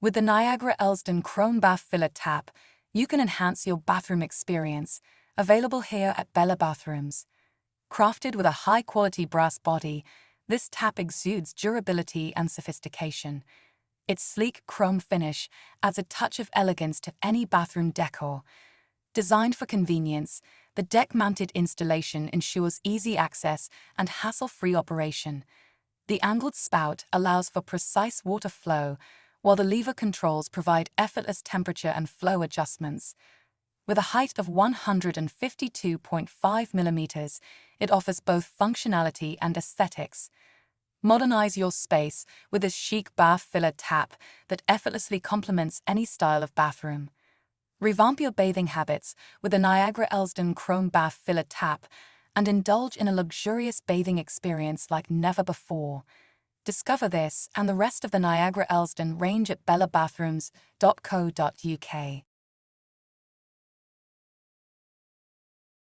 With the Niagara Elsden Chrome Bath Filler Tap, you can enhance your bathroom experience, available here at Bella Bathrooms. Crafted with a high-quality brass body, this tap exudes durability and sophistication. Its sleek chrome finish adds a touch of elegance to any bathroom decor. Designed for convenience, the deck-mounted installation ensures easy access and hassle-free operation. The angled spout allows for precise water flow, while the lever controls provide effortless temperature and flow adjustments. With a height of 152.5 millimeters, it offers both functionality and aesthetics. Modernize your space with this chic bath filler tap that effortlessly complements any style of bathroom. Revamp your bathing habits with the Niagara Elsden Chrome Bath Filler Tap and indulge in a luxurious bathing experience like never before. Discover this and the rest of the Niagara Elsden range at bellabathrooms.co.uk.